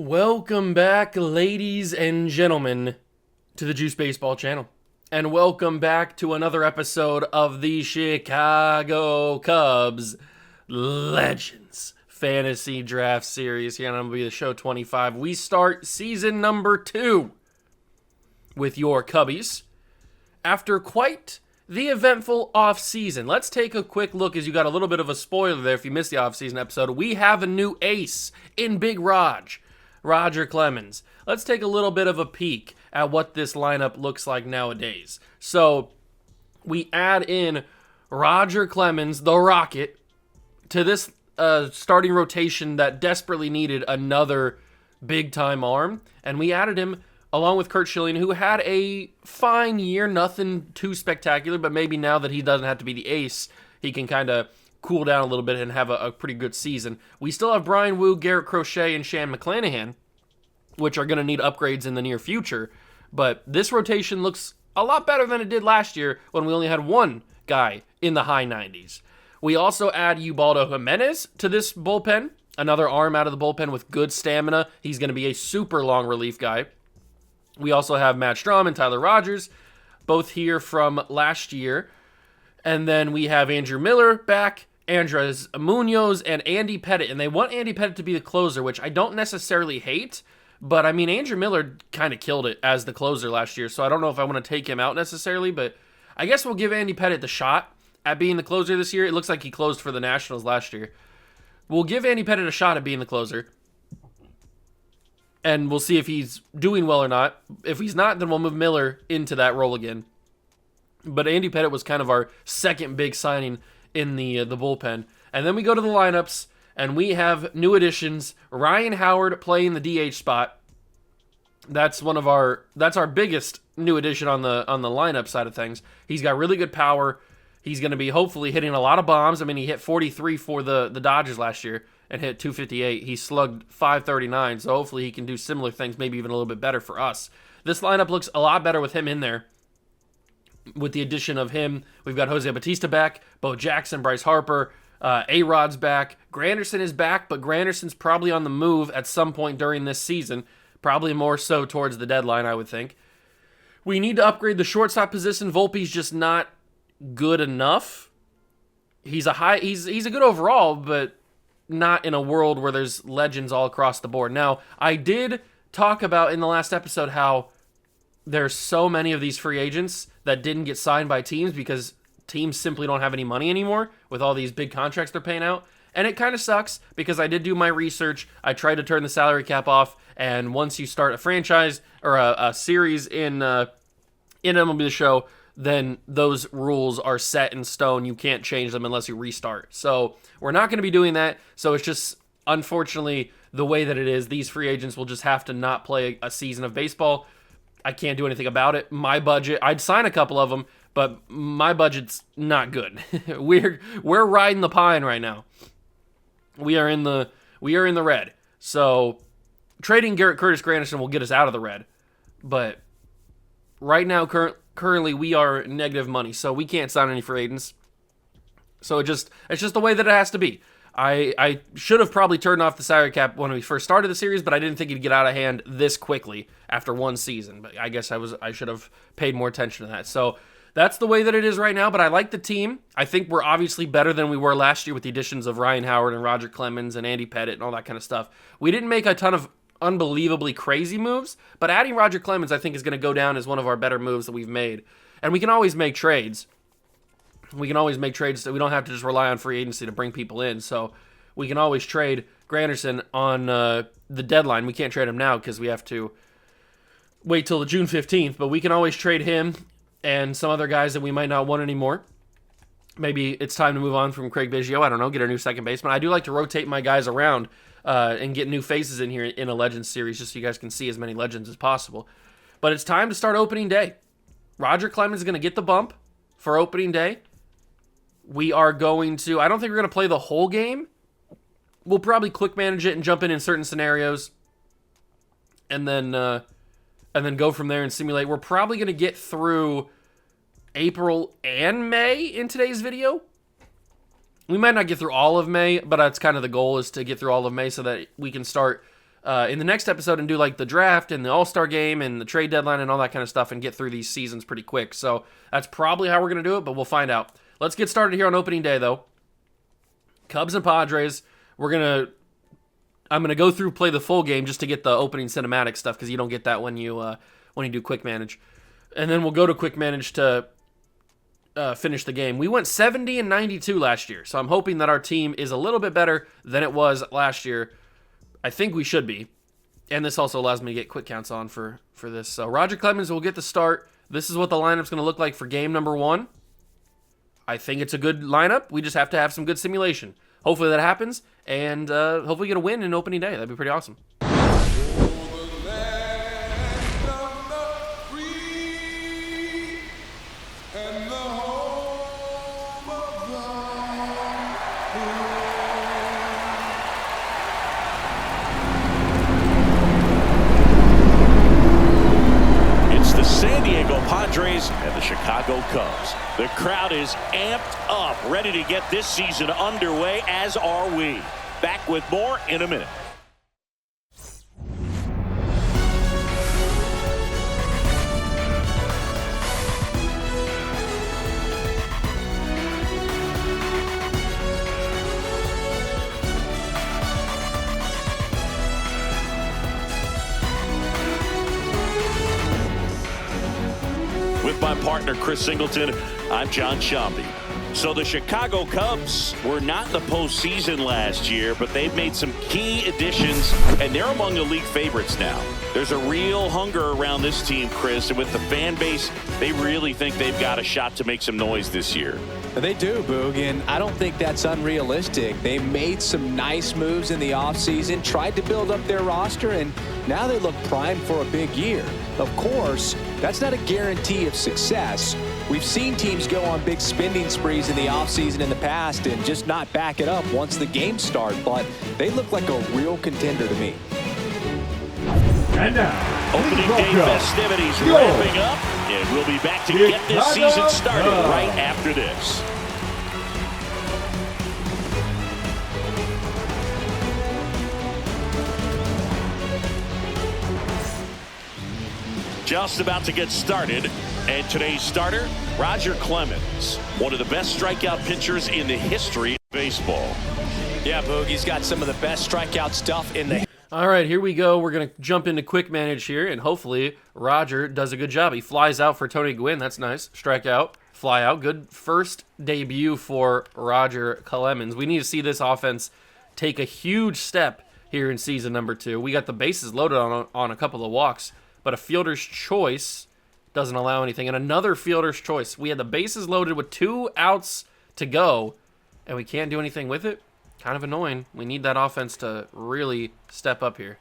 Welcome back, ladies and gentlemen, to the Juice Baseball channel. And welcome back to another episode of the Chicago Cubs Legends Fantasy Draft Series here on MLB The Show 25. We start season number 2 with your Cubbies. After quite the eventful offseason, let's take a quick look, as you got a little bit of a spoiler there if you missed the offseason episode. We have a new ace in Big Raj. Roger Clemens. Let's take a little bit of a peek at what this lineup looks like nowadays. So, we add in Roger Clemens, the Rocket, to this starting rotation that desperately needed another big-time arm. And we added him along with Curt Schilling, who had a fine year, nothing too spectacular, but maybe now that he doesn't have to be the ace, he can kind of cool down a little bit and have a pretty good season. We still have Brian Wu, Garrett Crochet, and Shan McClanahan, which are going to need upgrades in the near future. But this rotation looks a lot better than it did last year when we only had one guy in the high 90s. We also add Ubaldo Jimenez to this bullpen, another arm out of the bullpen with good stamina. He's going to be a super long relief guy. We also have Matt Strahm and Tyler Rogers, both here from last year. And then we have Andrew Miller back, Andres Munoz, and Andy Pettitte. And they want Andy Pettitte to be the closer, which I don't necessarily hate. But, I mean, Andrew Miller kind of killed it as the closer last year. So I don't know if I want to take him out necessarily. But I guess we'll give Andy Pettitte the shot at being the closer this year. It looks like he closed for the Nationals last year. We'll give Andy Pettitte a shot at being the closer. And we'll see if he's doing well or not. If he's not, then we'll move Miller into that role again. But Andy Pettitte was kind of our second big signing in the bullpen. And then we go to the lineups, and we have new additions. Ryan Howard playing the DH spot. That's our biggest new addition on the lineup side of things. He's got really good power. He's going to be hopefully hitting a lot of bombs. I mean, he hit 43 for the Dodgers last year and hit 258. He slugged 539, so hopefully he can do similar things, maybe even a little bit better for us. This lineup looks a lot better with him in there. With the addition of him, we've got Jose Bautista back, Bo Jackson, Bryce Harper, A-Rod's back. Granderson is back, but Granderson's probably on the move at some point during this season. Probably more so towards the deadline, I would think. We need to upgrade the shortstop position. Volpe's just not good enough. He's a good overall, but not in a world where there's legends all across the board. Now, I did talk about in the last episode how there's so many of these free agents that didn't get signed by teams because teams simply don't have any money anymore with all these big contracts they're paying out. And it kind of sucks because I did do my research. I tried to turn the salary cap off. And once you start a franchise or a series in MLB The Show, then those rules are set in stone. You can't change them unless you restart. So we're not going to be doing that. So it's just, unfortunately, the way that it is. These free agents will just have to not play a season of baseball. I can't do anything about it. My budget, I'd sign a couple of them, but my budget's not good. We're riding the pine right now. We are in the red. So trading Curtis Granderson will get us out of the red. But right now, currently we are negative money, so we can't sign any free agents. So it's just the way that it has to be. I should have probably turned off the salary cap when we first started the series, but I didn't think it'd get out of hand this quickly after one season. But I guess I should have paid more attention to that. So that's the way that it is right now, but I like the team. I think we're obviously better than we were last year with the additions of Ryan Howard and Roger Clemens and Andy Pettitte and all that kind of stuff. We didn't make a ton of unbelievably crazy moves, but adding Roger Clemens I think is going to go down as one of our better moves that we've made. And we can always make trades. We can always make trades so we don't have to just rely on free agency to bring people in. So we can always trade Granderson on the deadline. We can't trade him now because we have to wait till the June 15th, but we can always trade him and some other guys that we might not want anymore. Maybe it's time to move on from Craig Biggio. I don't know, get a new second baseman. I do like to rotate my guys around and get new faces in here in a Legends series just so you guys can see as many Legends as possible. But it's time to start opening day. Roger Clemens is going to get the bump for opening day. We are going to, I don't think we're going to play the whole game. We'll probably quick manage it and jump in certain scenarios. And then go from there and simulate. We're probably going to get through April and May in today's video. We might not get through all of May, but that's kind of the goal, is to get through all of May so that we can start in the next episode and do like the draft and the All-Star game and the trade deadline and all that kind of stuff and get through these seasons pretty quick. So that's probably how we're going to do it, but we'll find out. Let's get started here on opening day, though. Cubs and Padres. I'm gonna go through play the full game just to get the opening cinematic stuff because you don't get that when you do quick manage, and then we'll go to quick manage to finish the game. We went 70-92 last year, so I'm hoping that our team is a little bit better than it was last year. I think we should be, and this also allows me to get quick counts on for this. So Roger Clemens will get the start. This is what the lineup's going to look like for game number 1. I think it's a good lineup. We just have to have some good simulation. Hopefully that happens, and hopefully get a win in opening day. That'd be pretty awesome. San Diego Padres and the Chicago Cubs. The crowd is amped up, ready to get this season underway, as are we. Back with more in a minute. With my partner, Chris Singleton, I'm John Shambi. So the Chicago Cubs were not in the postseason last year, but they've made some key additions, and they're among the league favorites now. There's a real hunger around this team, Chris, and with the fan base, they really think they've got a shot to make some noise this year. They do, Boog, and I don't think that's unrealistic. They made some nice moves in the offseason, tried to build up their roster, and now they look primed for a big year. Of course, that's not a guarantee of success. We've seen teams go on big spending sprees in the offseason in the past and just not back it up once the games start, but they look like a real contender to me. And now, opening day festivities ramping up, and we'll be back to get this season started right after this. Just about to get started, and today's starter, Roger Clemens, one of the best strikeout pitchers in the history of baseball. Yeah, Boog, he's got some of the best strikeout stuff in the... All right, here we go. We're going to jump into quick manage here, and hopefully Roger does a good job. He flies out for Tony Gwynn. That's nice. Strike out, fly out. Good first debut for Roger Clemens. We need to see this offense take a huge step here in season number 2. We got the bases loaded on a couple of walks, but a fielder's choice doesn't allow anything. And another fielder's choice. We had the bases loaded with 2 outs to go, and we can't do anything with it. Kind of annoying. We need that offense to really step up here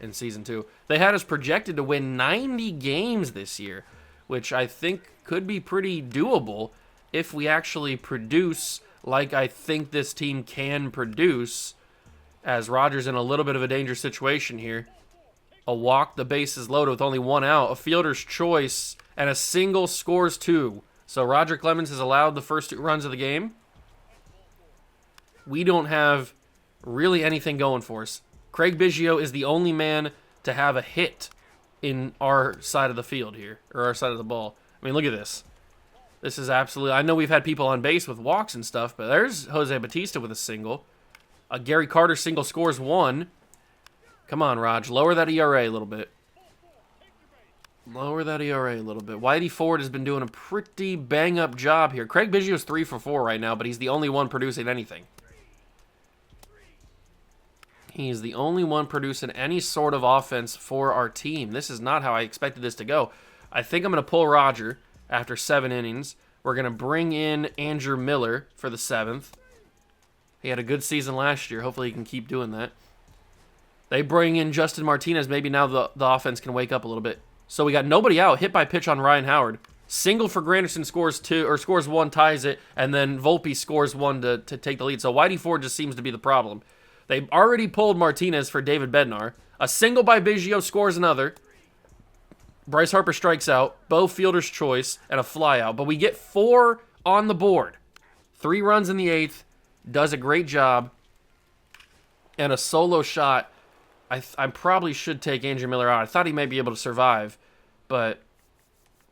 in season 2. They had us projected to win 90 games this year, which I think could be pretty doable if we actually produce like I think this team can produce, as Roger's in a little bit of a dangerous situation here. A walk, the base is loaded with only 1 out, a fielder's choice, and a single scores 2. So Roger Clemens has allowed the first 2 runs of the game. We don't have really anything going for us. Craig Biggio is the only man to have a hit in our side of the field here, or our side of the ball. I mean, look at this. This is absolutely... I know we've had people on base with walks and stuff, but there's Jose Bautista with a single. A Gary Carter single scores 1. Come on, Raj. Lower that ERA a little bit. Lower that ERA a little bit. Whitey Ford has been doing a pretty bang-up job here. Craig Biggio's 3 for 4 right now, but he's the only one producing anything. He's the only one producing any sort of offense for our team. This is not how I expected this to go. I think I'm going to pull Roger after 7 innings. We're going to bring in Andrew Miller for the 7th. He had a good season last year. Hopefully he can keep doing that. They bring in Justin Martinez. Maybe now the offense can wake up a little bit. So we got nobody out. Hit by pitch on Ryan Howard. Single for Granderson scores 2, or scores 1, ties it, and then Volpe scores 1 to take the lead. So Whitey Ford just seems to be the problem. They've already pulled Martinez for David Bednar. A single by Biggio scores another. Bryce Harper strikes out. Bo fielder's choice and a flyout. But we get 4 on the board. 3 runs in the 8th. Does a great job. And a solo shot I probably should take Andrew Miller out. I thought he might be able to survive, but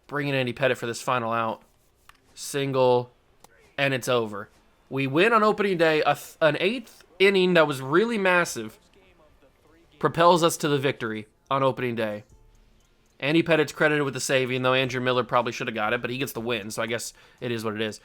bring in Andy Pettitte for this final out. Single, and it's over. We win on opening day. An 8th inning that was really massive propels us to the victory on opening day. Andy Pettitte's credited with the save, even though Andrew Miller probably should have got it, but he gets the win, so I guess it is what it is.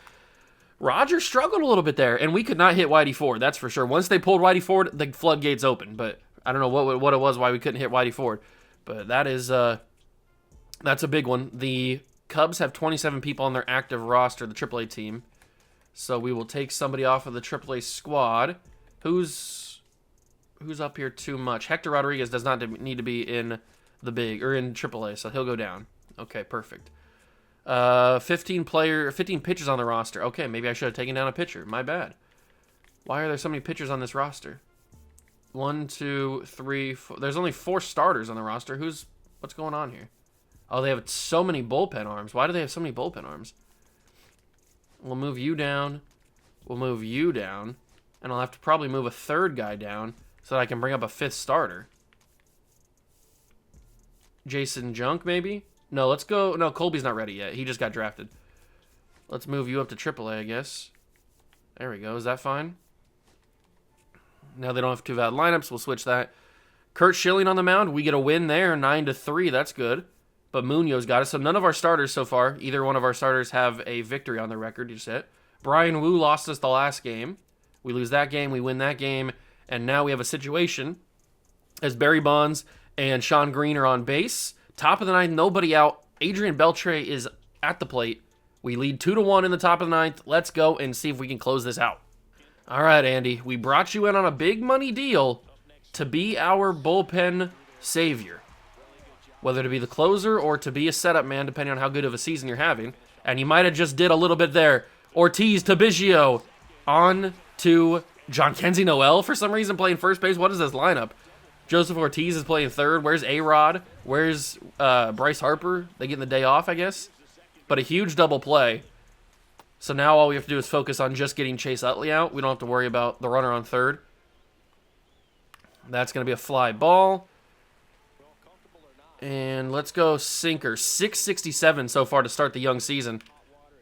Roger struggled a little bit there, and we could not hit Whitey Ford, that's for sure. Once they pulled Whitey Ford, the floodgates opened, but I don't know what it was why we couldn't hit Whitey Ford. But that is that's a big one. The Cubs have 27 people on their active roster, the AAA team. So we will take somebody off of the AAA squad. Who's up here too much? Hector Rodriguez does not need to be in the big or in AAA, so he'll go down. Okay, perfect. 15 pitchers on the roster. Okay, maybe I should have taken down a pitcher. My bad. Why are there so many pitchers on this roster? 1, 2, 3, 4. There's only 4 starters on the roster. What's going on here? Oh, they have so many bullpen arms. Why do they have so many bullpen arms? We'll move you down. We'll move you down. And I'll have to probably move a 3rd guy down so that I can bring up a 5th starter. Jason Junk, maybe? No, let's go. No, Colby's not ready yet. He just got drafted. Let's move you up to AAA, I guess. There we go. Is that fine? Now they don't have 2 valid lineups. We'll switch that. Kurt Schilling on the mound. We get a win there, 9-3. That's good. But Munoz got us. So none of our starters so far, either one of our starters have a victory on their record. You said. Brian Wu lost us the last game. We lose that game. We win that game. And now we have a situation as Barry Bonds and Sean Green are on base. Top of the 9th, nobody out. Adrian Beltre is at the plate. We lead 2-1 in the top of the 9th. Let's go and see if we can close this out. All right, Andy. We brought you in on a big money deal to be our bullpen savior. Whether to be the closer or to be a setup man, depending on how good of a season you're having. And you might have just did a little bit there. Ortiz to Biggio. On to John Kenzie Noel for some reason playing first base. What is this lineup? Joseph Ortiz is playing 3rd. Where's A-Rod? Where's Bryce Harper? They getting the day off, I guess. But a huge double play. So now all we have to do is focus on just getting Chase Utley out. We don't have to worry about the runner on 3rd. That's going to be a fly ball. And let's go sinker. 667 so far to start the young season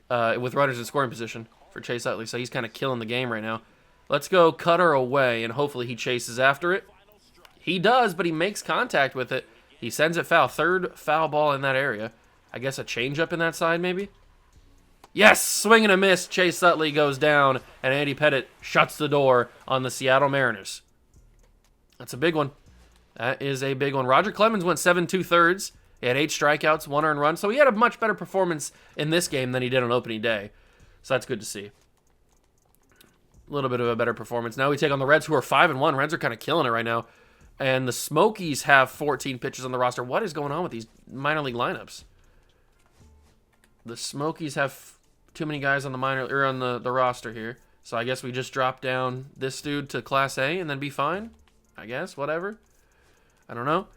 with runners in scoring position for Chase Utley. So he's kind of killing the game right now. Let's go cutter away, and hopefully he chases after it. He does, but he makes contact with it. He sends it foul. 3rd foul ball in that area. I guess a changeup in that side, maybe? Yes! Swing and a miss. Chase Utley goes down, and Andy Pettitte shuts the door on the Seattle Mariners. That's a big one. That is a big one. Roger Clemens went 7 2/3. He had 8 strikeouts, 1 earned run. So he had a much better performance in this game than he did on opening day. So that's good to see. A little bit of a better performance. Now we take on the Reds, who are 5-1. Reds are kind of killing it right now. And the Smokies have 14 pitchers on the roster. What is going on with these minor league lineups? The Smokies have too many guys on the roster here. So I guess we just drop down this dude to Class A and then be fine. I guess, whatever. I don't know.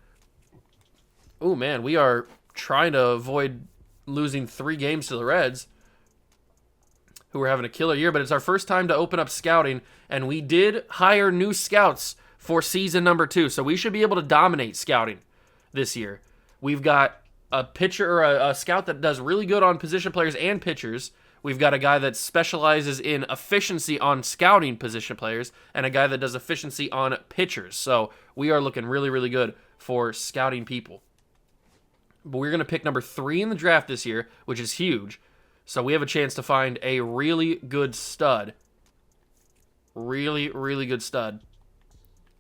Oh, man, we are trying to avoid losing 3 games to the Reds, who are having a killer year. But it's our first time to open up scouting, and we did hire new scouts for season number 2. So we should be able to dominate scouting this year. We've got a pitcher or a scout that does really good on position players and pitchers. We've got a guy that specializes in efficiency on scouting position players and a guy that does efficiency on pitchers. So we are looking really, really good for scouting people. But we're going to pick number 3 in the draft this year, which is huge. So we have a chance to find a really good stud. Really, really good stud.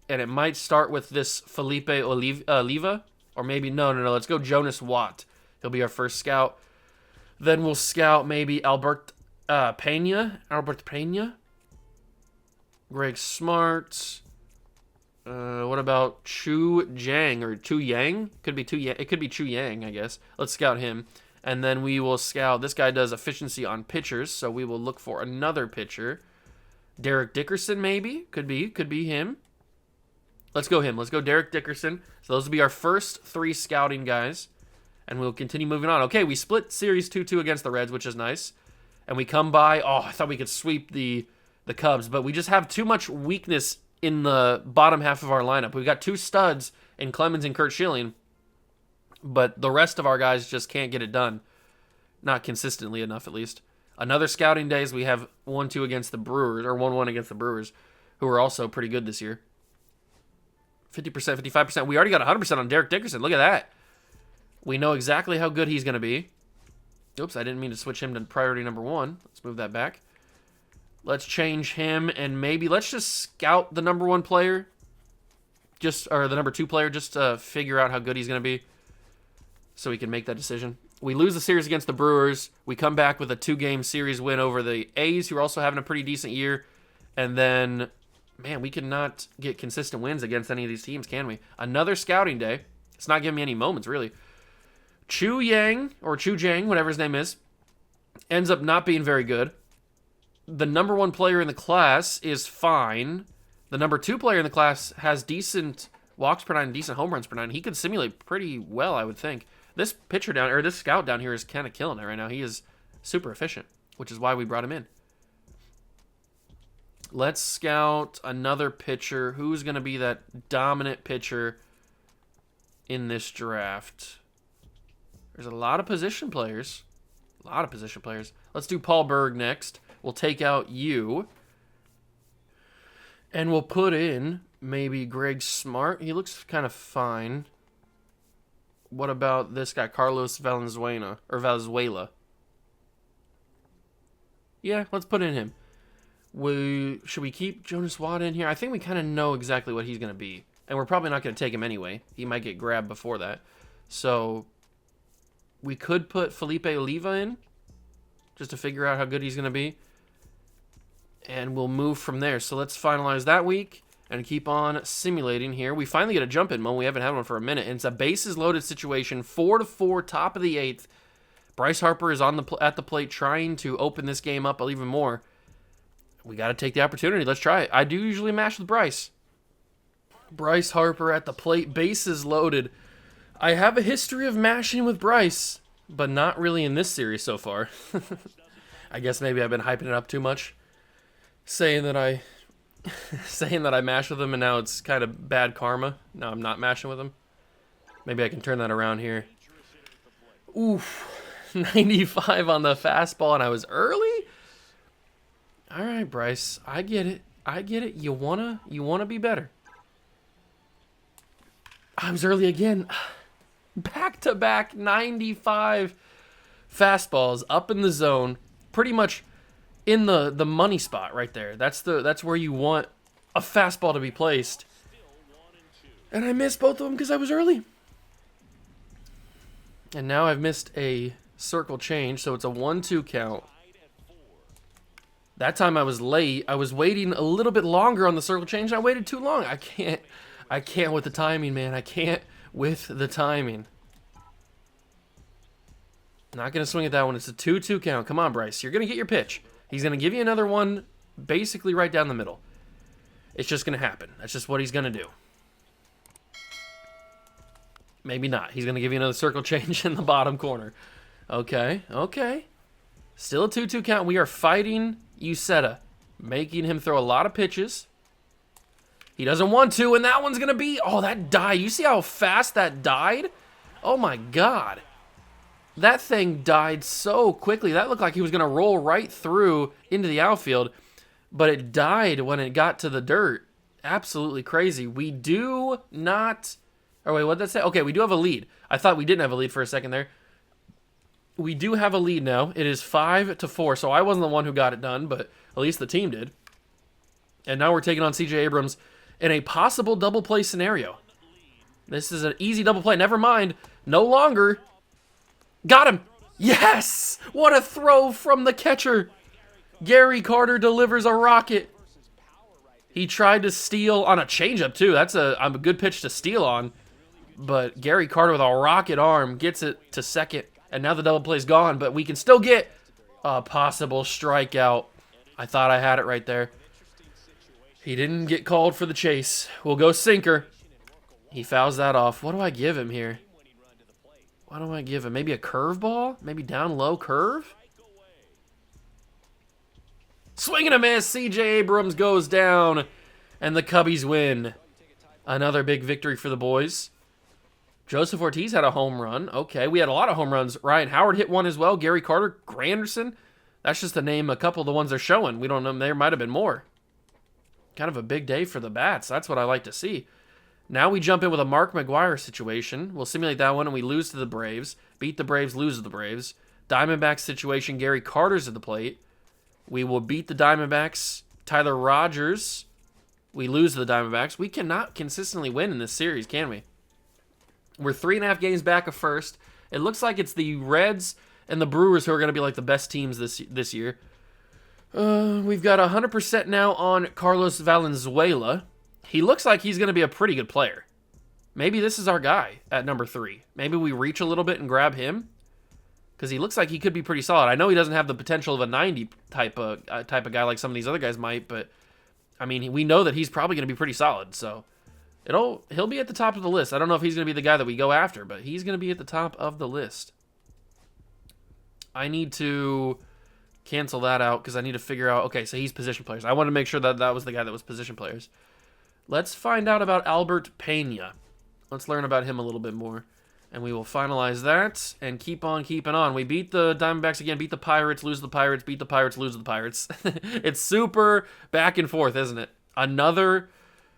And it might start with this Felipe Oliva. Or maybe, no. Let's go Jonas Watt. He'll be our first scout. Then we'll scout maybe Albert Pena. Greg Smart. What about Chu Yang or Chu Yang? Could be Chu Yang. It could be Chu Yang, I guess. Let's scout him. And then we will scout. This guy does efficiency on pitchers, so we will look for another pitcher. Derek Dickerson, maybe. Could be him. Let's go him. Let's go Derek Dickerson. So those will be our first 3 scouting guys. And we'll continue moving on. Okay, we split Series 2-2 against the Reds, which is nice. And we come by. Oh, I thought we could sweep the Cubs. But we just have too much weakness in the bottom half of our lineup. We've got 2 studs in Clemens and Kurt Schilling, but the rest of our guys just can't get it done. Not consistently enough, at least. Another scouting days, we have 1-2 against the Brewers, or 1-1 against the Brewers, who are also pretty good this year. 50%, 55%. We already got 100% on Derek Dickerson. Look at that. We know exactly how good he's going to be. Oops, I didn't mean to switch him to priority number 1. Let's move that back. Let's change him, and maybe let's just scout the number 1 player. Or the number 2 player, just to figure out how good he's going to be, so we can make that decision. We lose the series against the Brewers. We come back with a 2-game series win over the A's, who are also having a pretty decent year. And then, man, we cannot get consistent wins against any of these teams, can we? Another scouting day. It's not giving me any moments, really. Chu Yang, or Chu Jang, whatever his name is, ends up not being very good. The number 1 player in the class is fine. The number 2 player in the class has decent walks per 9 and decent home runs per 9. He could simulate pretty well, I would think. This pitcher down, or this scout down here is kind of killing it right now. He is super efficient, which is why we brought him in. Let's scout another pitcher. Who's going to be that dominant pitcher in this draft? There's a lot of position players. Let's do Paul Berg next. We'll take out you. And we'll put in maybe Greg Smart. He looks kind of fine. What about this guy, Carlos Valenzuela? Or Valenzuela? Yeah, let's put in him. Should we keep Jonas Wada in here? I think we kind of know exactly what he's going to be. And we're probably not going to take him anyway. He might get grabbed before that. So we could put Felipe Oliva in, just to figure out how good he's going to be. And we'll move from there. So let's finalize that week and keep on simulating here. We finally get a jump in moment. We haven't had one for a minute. And it's a bases loaded situation, 4-4, top of the 8th. Bryce Harper is at the plate trying to open this game up even more. We got to take the opportunity. Let's try it. I do usually mash with Bryce. Bryce Harper at the plate, bases loaded. I have a history of mashing with Bryce, but not really in this series so far. I guess maybe I've been hyping it up too much. Saying that I mash with him, and now it's kind of bad karma. Now I'm not mashing with him. Maybe I can turn that around here. Oof, 95 on the fastball, and I was early. All right, Bryce, I get it. You wanna be better. I was early again. Back-to-back 95 fastballs up in the zone, pretty much in the money spot right there. That's where you want a fastball to be placed. And I missed both of them because I was early. And now I've missed a circle change, so it's a 1-2 count. That time I was late. I was waiting a little bit longer on the circle change, and I waited too long. I can't with the timing, man. I can't with the timing. Not going to swing at that one. It's a 2-2 count. Come on, Bryce. You're going to get your pitch. He's going to give you another one basically right down the middle. It's just going to happen. That's just what he's going to do. Maybe not. He's going to give you another circle change in the bottom corner. Okay. Still a 2-2 count. We are fighting Uceta, making him throw a lot of pitches. He doesn't want to, and that one's going to be... Oh, that died. You see how fast that died? Oh, my God. That thing died so quickly. That looked like he was going to roll right through into the outfield, but it died when it got to the dirt. Absolutely crazy. We do not... Oh, wait, what did that say? Okay, we do have a lead. I thought we didn't have a lead for a second there. We do have a lead now. It is 5-4, so I wasn't the one who got it done, but at least the team did. And now we're taking on C.J. Abrams in a possible double play scenario. This is an easy double play. Never mind. No longer. Got him. Yes! What a throw from the catcher. Gary Carter delivers a rocket. He tried to steal on a changeup, too. That's a good pitch to steal on. But Gary Carter with a rocket arm gets it to second. And now the double play's gone, but we can still get a possible strikeout. I thought I had it right there. He didn't get called for the chase. We'll go sinker. He fouls that off. What do I give him here? What do I give him? Maybe a curveball? Maybe down low curve? Swing and a miss. C.J. Abrams goes down. And the Cubbies win. Another big victory for the boys. Joseph Ortiz had a home run. Okay, we had a lot of home runs. Ryan Howard hit one as well. Gary Carter, Granderson. That's just to name a couple of the ones they're showing. We don't know. There might have been more. Kind of a big day for the bats. That's what I like to see. Now we jump in with a Mark McGwire situation. We'll simulate that one, and we lose to the Braves. Beat the Braves, lose to the Braves. Diamondbacks situation, Gary Carter's at the plate. We will beat the Diamondbacks. Tyler Rogers. We lose to the Diamondbacks. We cannot consistently win in this series, can we? We're 3.5 games back of first. It looks like it's the Reds and the Brewers who are going to be like the best teams this year. We've got 100% now on Carlos Valenzuela. He looks like he's going to be a pretty good player. Maybe this is our guy at number 3. Maybe we reach a little bit and grab him, because he looks like he could be pretty solid. I know he doesn't have the potential of a 90 type of guy like some of these other guys might, but I mean, we know that he's probably going to be pretty solid. So he'll be at the top of the list. I don't know if he's going to be the guy that we go after, but he's going to be at the top of the list. I need to cancel that out because I need to figure out, okay, so he's position players. I want to make sure that that was the guy that was position players. Let's find out about Albert Pena. Let's learn about him a little bit more. And we will finalize that and keep on keeping on. We beat the Diamondbacks again, beat the Pirates, lose the Pirates, beat the Pirates, lose the Pirates. It's super back and forth, isn't it? Another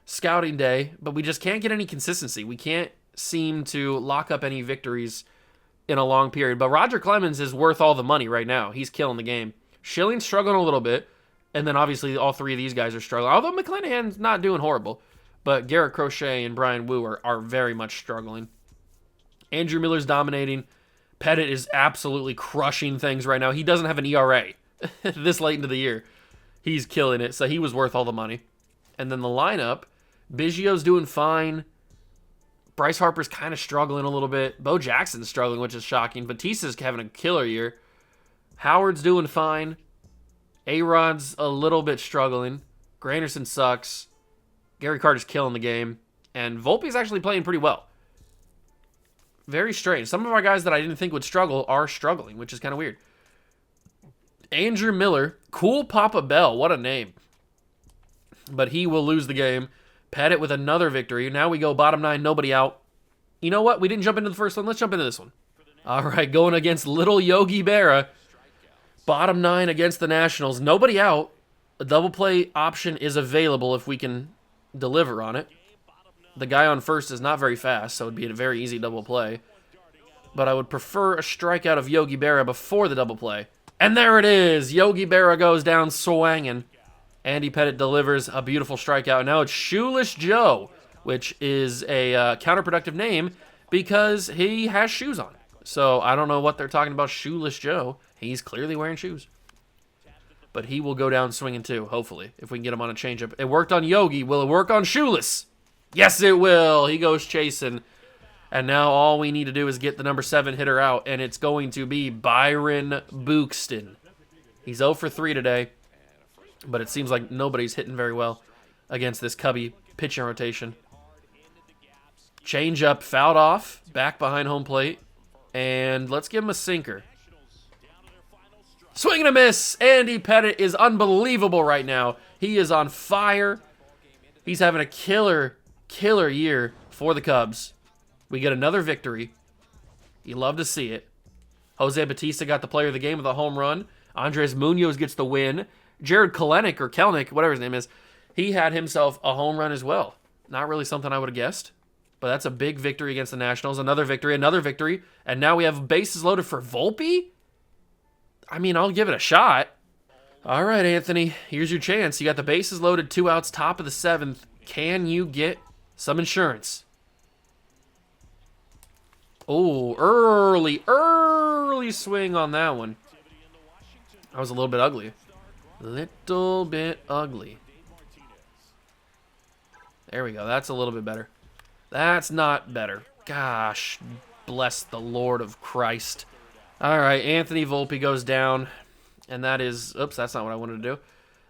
scouting day, but we just can't get any consistency. We can't seem to lock up any victories in a long period. But Roger Clemens is worth all the money right now. He's killing the game. Schilling's struggling a little bit, and then obviously all three of these guys are struggling. Although McClanahan's not doing horrible, but Garrett Crochet and Brian Wu are very much struggling. Andrew Miller's dominating. Pettit is absolutely crushing things right now. He doesn't have an ERA this late into the year. He's killing it, so he was worth all the money. And then the lineup, Biggio's doing fine. Bryce Harper's kind of struggling a little bit. Bo Jackson's struggling, which is shocking. Batista's having a killer year. Howard's doing fine. A-Rod's a little bit struggling. Granderson sucks. Gary Carter's killing the game. And Volpe's actually playing pretty well. Very strange. Some of our guys that I didn't think would struggle are struggling, which is kind of weird. Andrew Miller. Cool Papa Bell. What a name. But he will lose the game. Pettit with another victory. Now we go bottom 9, nobody out. You know what? We didn't jump into the first one. Let's jump into this one. All right, going against little Yogi Berra. Bottom 9 against the Nationals. Nobody out. A double play option is available if we can deliver on it. The guy on first is not very fast, so it would be a very easy double play. But I would prefer a strikeout of Yogi Berra before the double play. And there it is. Yogi Berra goes down swanging. Andy Pettit delivers a beautiful strikeout. Now it's Shoeless Joe, which is a counterproductive name because he has shoes on. So I don't know what they're talking about Shoeless Joe. He's clearly wearing shoes. But he will go down swinging too, hopefully, if we can get him on a changeup. It worked on Yogi. Will it work on Shoeless? Yes, it will. He goes chasing. And now all we need to do is get the number 7 hitter out, and it's going to be Byron Buxton. He's 0 for 3 today, but it seems like nobody's hitting very well against this Cubby pitching rotation. Change up, fouled off, back behind home plate, and let's give him a sinker. Swing and a miss. Andy Pettit is unbelievable right now. He is on fire. He's having a killer year for the Cubs. We get another victory. You love to see it. Jose Batista got the player of the game with a home run. Andres Munoz gets the win. Jared Kelenic, whatever his name is, he had himself a home run as well. Not really something I would have guessed, but that's a big victory against the Nationals. Another victory, and now we have bases loaded for Volpe? I mean, I'll give it a shot. All right, Anthony, here's your chance. You got the bases loaded, 2 outs, top of the 7th. Can you get some insurance? Oh, early swing on that one. That was a little bit ugly. There we go. That's a little bit better. That's not better. Gosh, bless the Lord of Christ. All right, Anthony Volpe goes down. And that is... Oops, that's not what I wanted to do.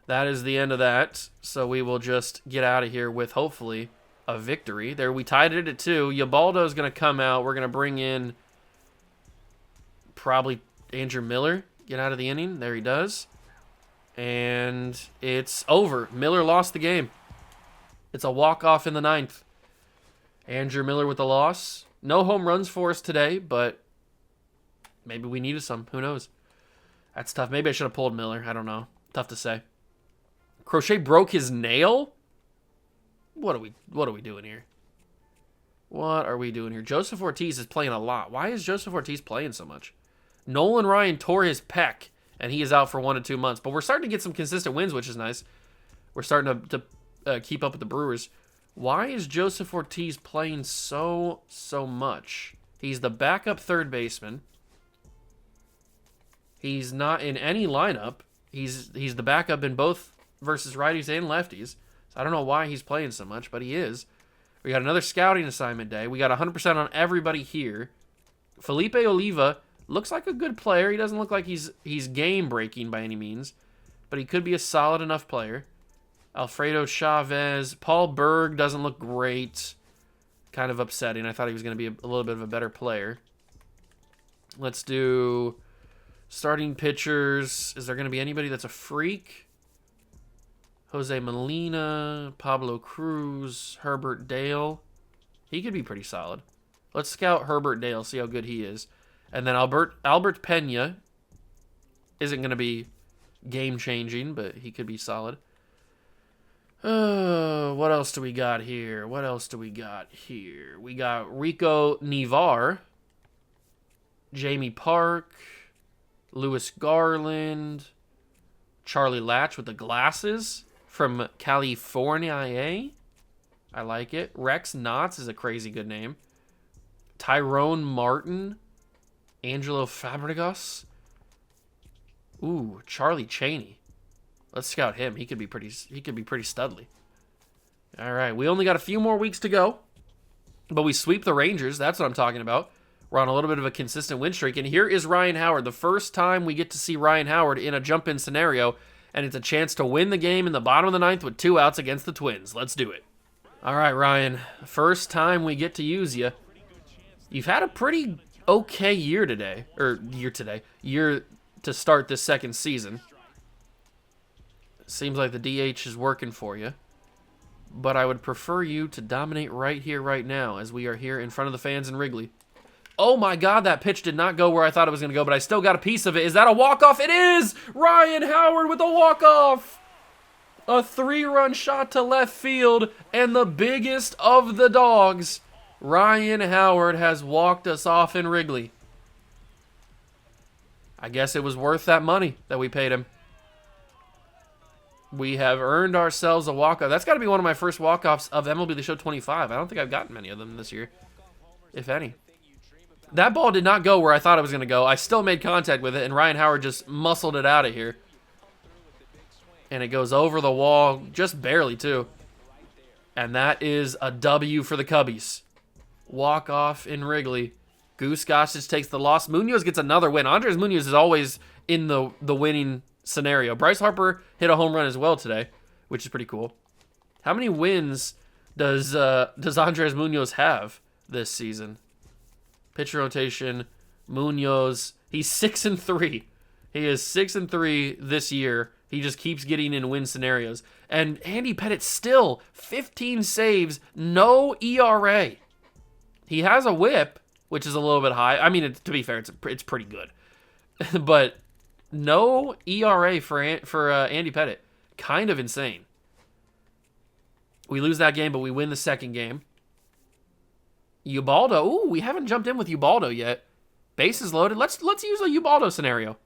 That is the end of that. So we will just get out of here with, hopefully, a victory. There, we tied it at 2. Ubaldo's going to come out. We're going to bring in probably Andrew Miller. Get out of the inning. There he does. And it's over. Miller lost the game. It's a walk-off in the 9th. Andrew Miller with the loss. No home runs for us today, but maybe we needed some. Who knows? That's tough. Maybe I should have pulled Miller. I don't know. Tough to say. Crochet broke his nail? What are we doing here? What are we doing here? Joseph Ortiz is playing a lot. Why is Joseph Ortiz playing so much? Nolan Ryan tore his pec, and he is out for 1 to 2 months. But we're starting to get some consistent wins, which is nice. We're starting to keep up with the Brewers. Why is Joseph Ortiz playing so much? He's the backup third baseman. He's not in any lineup. He's the backup in both versus righties and lefties. So I don't know why he's playing so much, but he is. We got another scouting assignment day. We got 100% on everybody here. Felipe Oliva looks like a good player. He doesn't look like he's game-breaking by any means, but he could be a solid enough player. Alfredo Chavez. Paul Berg doesn't look great. Kind of upsetting. I thought he was going to be a little bit of a better player. Let's do starting pitchers. Is there going to be anybody that's a freak? Jose Molina, Pablo Cruz, Herbert Dale. He could be pretty solid. Let's scout Herbert Dale, see how good he is. And then Albert Pena isn't going to be game-changing, but he could be solid. What else do we got here? We got Rico Nivar, Jamie Park, Lewis Garland, Charlie Latch with the glasses from California. I like it. Rex Knotts is a crazy good name. Tyrone Martin, Angelo Fabregas. Ooh, Charlie Chaney. Let's scout him. He could be pretty studly. All right, we only got a few more weeks to go, but we sweep the Rangers. That's what I'm talking about. We're on a little bit of a consistent win streak, and here is Ryan Howard. The first time we get to see Ryan Howard in a jump-in scenario, and it's a chance to win the game in the bottom of the 9th with 2 outs against the Twins. Let's do it. All right, Ryan. First time we get to use you. You've had a pretty okay year to start this second season. Seems like the DH is working for you. But I would prefer you to dominate right here, right now, as we are here in front of the fans in Wrigley. Oh my God, that pitch did not go where I thought it was going to go, but I still got a piece of it. Is that a walk-off? It is! Ryan Howard with a walk-off! A 3-run shot to left field, and the biggest of the dogs, Ryan Howard has walked us off in Wrigley. I guess it was worth that money that we paid him. We have earned ourselves a walk-off. That's got to be one of my first walk-offs of MLB The Show 25. I don't think I've gotten many of them this year, if any. That ball did not go where I thought it was going to go. I still made contact with it, and Ryan Howard just muscled it out of here. And it goes over the wall, just barely, too. And that is a W for the Cubbies. Walk-off in Wrigley. Goose Gossage takes the loss. Munoz gets another win. Andres Munoz is always in the winning scenario. Bryce Harper hit a home run as well today, which is pretty cool. How many wins does Andres Munoz have this season? Pitcher rotation, Munoz. He's 6-3. He is 6-3 this year. He just keeps getting in win scenarios. And Andy Pettitte still 15 saves, no ERA. He has a WHIP, which is a little bit high. I mean, to be fair, it's pretty good. But no ERA for Andy Pettitte. Kind of insane. We lose that game, but we win the second game. Ubaldo. Ooh, we haven't jumped in with Ubaldo yet. Bases loaded. Let's use a Ubaldo scenario.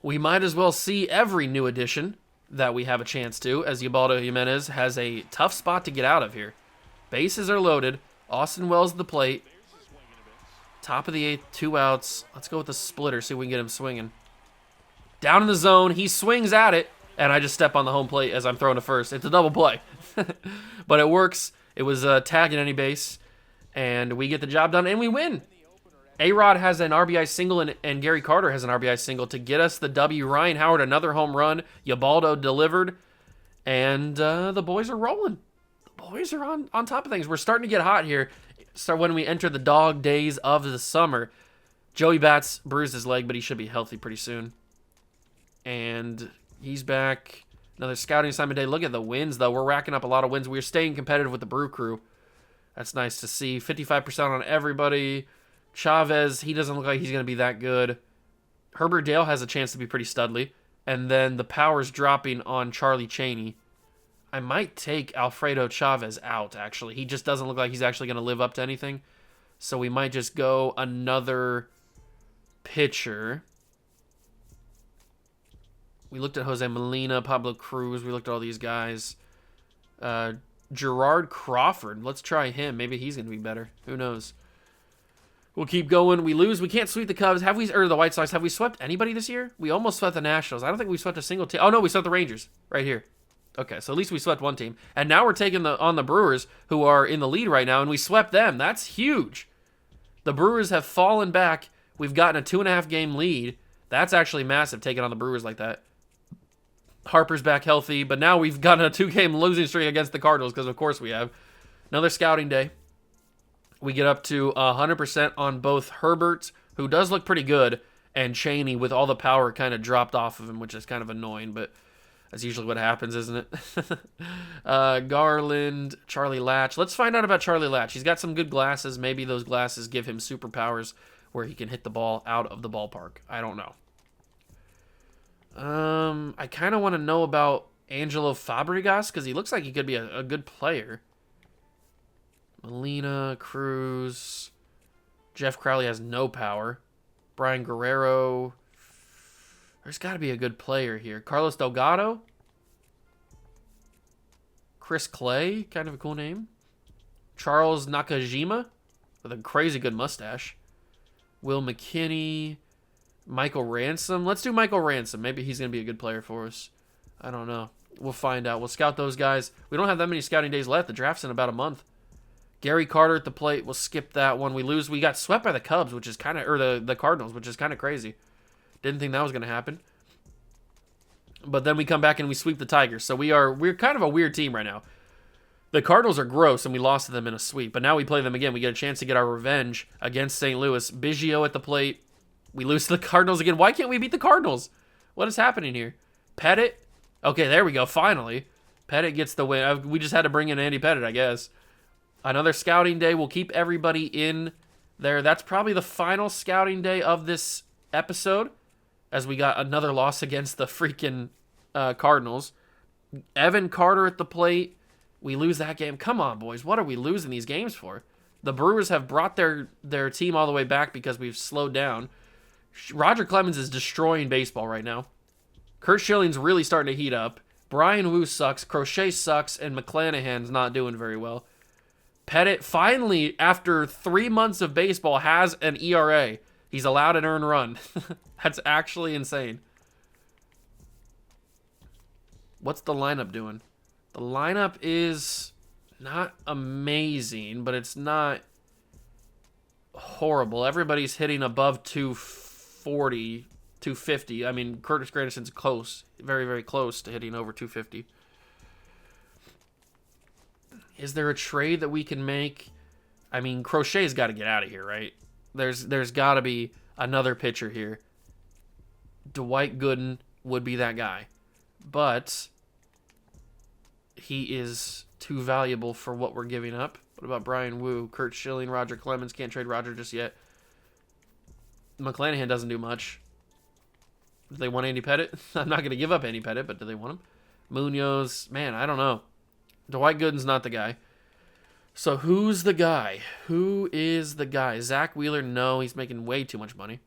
We might as well see every new addition that we have a chance to, as Ubaldo Jimenez has a tough spot to get out of here. Bases are loaded. Austin Wells at the plate. Top of the 8th, 2 outs. Let's go with the splitter, see if we can get him swinging. Down in the zone. He swings at it, and I just step on the home plate as I'm throwing to first. It's a double play. But it works. It was a tag at any base. And we get the job done, and we win. A-Rod has an RBI single, and Gary Carter has an RBI single to get us the W. Ryan Howard, another home run. Ubaldo delivered. And the boys are rolling. The boys are on top of things. We're starting to get hot here. So when we enter the dog days of the summer. Joey Bats bruised his leg, but he should be healthy pretty soon. And he's back. Another scouting assignment day. Look at the wins, though. We're racking up a lot of wins. We're staying competitive with the Brew Crew. That's nice to see. 55% on everybody. Chavez, he doesn't look like he's going to be that good. Herbert Dale has a chance to be pretty studly. And then the power's dropping on Charlie Chaney. I might take Alfredo Chavez out, actually. He just doesn't look like he's actually going to live up to anything. So we might just go another pitcher. We looked at Jose Molina, Pablo Cruz. We looked at all these guys. Gerard Crawford. Let's try him. Maybe he's going to be better. Who knows? We'll keep going. We lose. We can't sweep the Cubs. Or the White Sox. Have we swept anybody this year? We almost swept the Nationals. I don't think we swept a single team. Oh, no, we swept the Rangers. Right here. Okay, so at least we swept one team. And now we're taking on the Brewers, who are in the lead right now, and we swept them. That's huge. The Brewers have fallen back. We've gotten a 2.5 game lead. That's actually massive, taking on the Brewers like that. Harper's back healthy, but now we've gotten a 2-game losing streak against the Cardinals, because of course we have. Another scouting day. We get up to 100% on both Herbert, who does look pretty good, and Chaney, with all the power kind of dropped off of him, which is kind of annoying, but that's usually what happens, isn't it? Garland, Charlie Latch. Let's find out about Charlie Latch. He's got some good glasses. Maybe those glasses give him superpowers where he can hit the ball out of the ballpark. I don't know. I kind of want to know about Angelo Fabregas because he looks like he could be a good player. Molina, Cruz. Jeff Crowley has no power. Brian Guerrero. There's got to be a good player here. Carlos Delgado. Chris Clay, kind of a cool name. Charles Nakajima with a crazy good mustache. Will McKinney. Michael Ransom. Let's do Michael Ransom. Maybe he's going to be a good player for us. I don't know. We'll find out. We'll scout those guys. We don't have that many scouting days left. The draft's in about a month. Gary Carter at the plate. We'll skip that one. We lose. We got swept by the Cubs, which is kind of, or the Cardinals, which is kind of crazy. Didn't think that was going to happen. But then we come back and we sweep the Tigers. So we're kind of a weird team right now. The Cardinals are gross, and we lost to them in a sweep. But now we play them again. We get a chance to get our revenge against St. Louis. Biggio at the plate. We lose to the Cardinals again. Why can't we beat the Cardinals? What is happening here? Pettit. Okay, there we go. Finally. Pettit gets the win. We just had to bring in Andy Pettit, I guess. Another scouting day. We'll keep everybody in there. That's probably the final scouting day of this episode, as we got another loss against the freaking Cardinals. Evan Carter at the plate. We lose that game. Come on, boys. What are we losing these games for? The Brewers have brought their team all the way back because we've slowed down. Roger Clemens is destroying baseball right now. Kurt Schilling's really starting to heat up. Brian Wu sucks. Crochet sucks. And McClanahan's not doing very well. Pettit finally, after 3 months of baseball, has an ERA. He's allowed an earned run. That's actually insane. What's the lineup doing? The lineup is not amazing, but it's not horrible. Everybody's hitting above 240, 250. I mean, Curtis Granderson's close. Very, very close to hitting over 250. Is there a trade that we can make? I mean, Crochet's got to get out of here, right? There's got to be another pitcher here. Dwight Gooden would be that guy. But he is too valuable for what we're giving up. What about Brian Wu, Kurt Schilling, Roger Clemens? Can't trade Roger just yet. McClanahan doesn't do much. Do they want Andy Pettit? I'm not going to give up Andy Pettit, but do they want him? Munoz, man, I don't know. Dwight Gooden's not the guy. So who's the guy? Who is the guy? Zach Wheeler? No, he's making way too much money.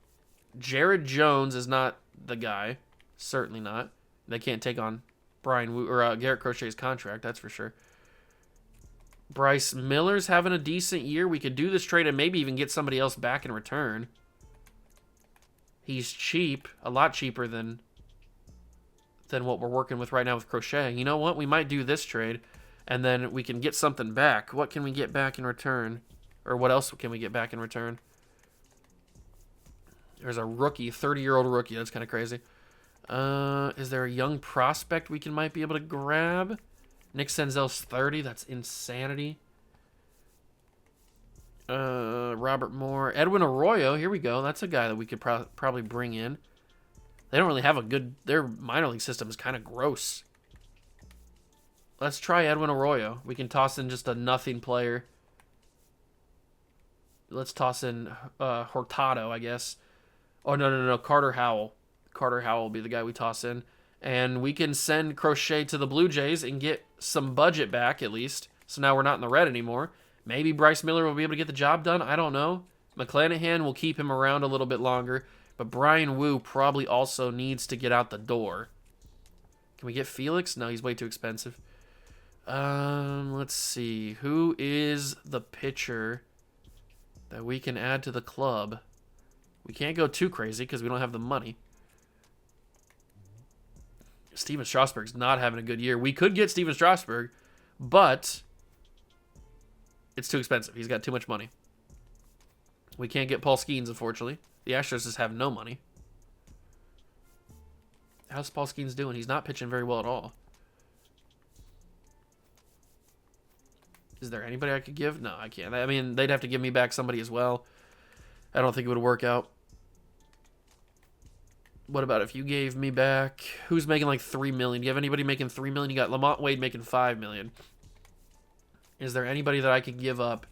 Jared Jones is not the guy. Certainly not. They can't take on Brian Wu or Garrett Crochet's contract, that's for sure. Bryce Miller's having a decent year. We could do this trade and maybe even get somebody else back in return. He's cheap, a lot cheaper than what we're working with right now with Crochet. You know what? We might do this trade, and then we can get something back. What can we get back in return? Or what else can we get back in return? There's a rookie, 30-year-old rookie. That's kind of crazy. Is there a young prospect we might be able to grab? Nick Senzel's 30. That's insanity. Robert Moore. Edwin Arroyo. Here we go. That's a guy that we could probably bring in. They don't really have a good... Their minor league system is kind of gross. Let's try Edwin Arroyo. We can toss in just a nothing player. Let's toss in Hurtado, I guess. Oh, no. Carter Howell. Carter Howell will be the guy we toss in. And we can send Crochet to the Blue Jays and get some budget back, at least. So now we're not in the red anymore. Maybe Bryce Miller will be able to get the job done. I don't know. McClanahan will keep him around a little bit longer. But Brian Wu probably also needs to get out the door. Can we get Felix? No, he's way too expensive. Let's see. Who is the pitcher that we can add to the club? We can't go too crazy because we don't have the money. Steven Strasburg's not having a good year. We could get Steven Strasburg, but it's too expensive. He's got too much money. We can't get Paul Skeens, unfortunately. The Astros just have no money. How's Paul Skeens doing? He's not pitching very well at all. Is there anybody I could give? No, I can't. I mean, they'd have to give me back somebody as well. I don't think it would work out. What about if you gave me back... Who's making like $3 million? Do you have anybody making $3 million? You got Lamont Wade making $5 million. Is there anybody that I could give up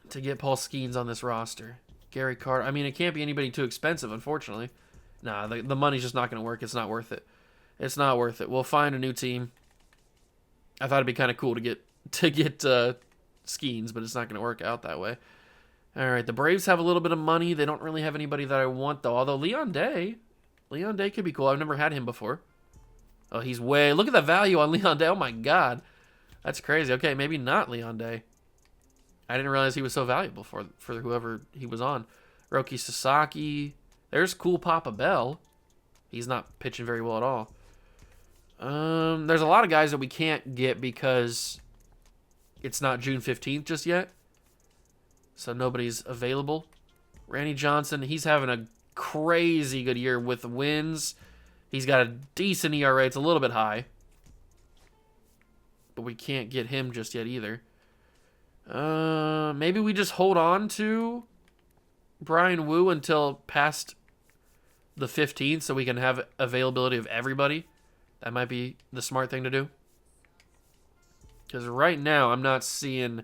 to get Paul Skeens on this roster? Gary Carter. I mean, it can't be anybody too expensive, unfortunately. Nah, the money's just not going to work. It's not worth it. It's not worth it. We'll find a new team. I thought it'd be kind of cool to get Skeens, but it's not going to work out that way. All right, the Braves have a little bit of money. They don't really have anybody that I want, though. Although Leon Day could be cool. I've never had him before. Oh, he's way... Look at the value on Leon Day. Oh, my God. That's crazy. Okay, maybe not Leon Day. I didn't realize he was so valuable for whoever he was on. Roki Sasaki. There's cool Papa Bell. He's not pitching very well at all. There's a lot of guys that we can't get because it's not June 15th just yet. So nobody's available. Randy Johnson, he's having a crazy good year with wins. He's got a decent ERA. It's a little bit high. But we can't get him just yet either. Maybe we just hold on to Brian Wu until past the 15th so we can have availability of everybody. That might be the smart thing to do. Because right now I'm not seeing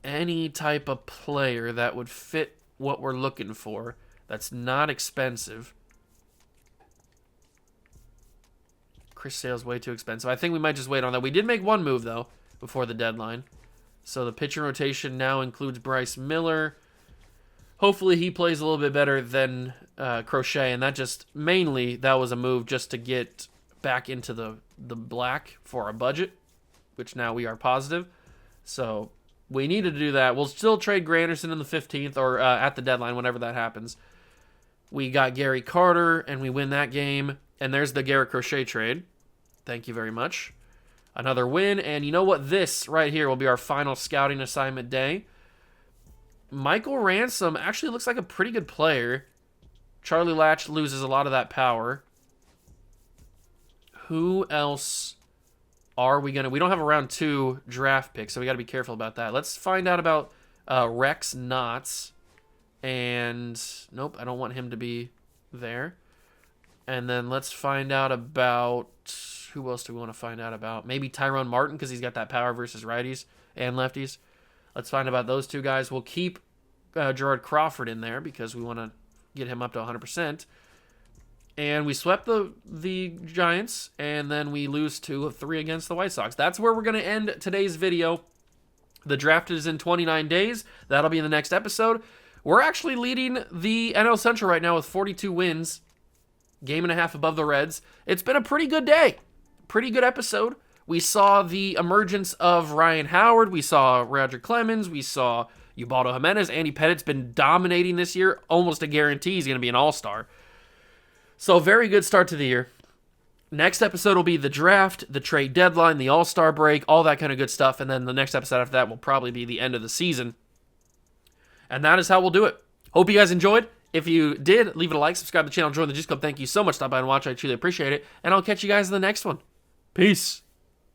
any type of player that would fit what we're looking for that's not expensive. Chris Sale's way too expensive. I think we might just wait on that. We did make one move, though, before the deadline. So the pitching rotation now includes Bryce Miller. Hopefully he plays a little bit better than Crochet, and that was a move just to get back into the black for our budget, which now we are positive. So we need to do that. We'll still trade Granderson in the 15th or at the deadline, whenever that happens. We got Gary Carter, and we win that game. And there's the Garrett Crochet trade. Thank you very much. Another win. And you know what? This right here will be our final scouting assignment day. Michael Ransom actually looks like a pretty good player. Charlie Latch loses a lot of that power. Who else are we going to... We don't have a round 2 draft pick, so we got to be careful about that. Let's find out about Rex Knotts. And nope, I don't want him to be there. And then let's find out about... Who else do we want to find out about? Maybe Tyrone Martin, because he's got that power versus righties and lefties. Let's find about those two guys. We'll keep Gerard Crawford in there because we want to get him up to 100%. And we swept the Giants, and then we lose 2 of 3 against the White Sox. That's where we're going to end today's video. The draft is in 29 days. That'll be in the next episode. We're actually leading the NL Central right now with 42 wins. Game and a half above the Reds. It's been a pretty good day. Pretty good episode. We saw the emergence of Ryan Howard. We saw Roger Clemens. We saw Ubaldo Jimenez. Andy Pettit's been dominating this year. Almost a guarantee he's going to be an all-star. So very good start to the year. Next episode will be the draft, the trade deadline, the all-star break, all that kind of good stuff. And then the next episode after that will probably be the end of the season. And that is how we'll do it. Hope you guys enjoyed. If you did, leave it a like, subscribe to the channel, join the Juice Club. Thank you so much for stopping by and watching. I truly appreciate it. And I'll catch you guys in the next one. Peace.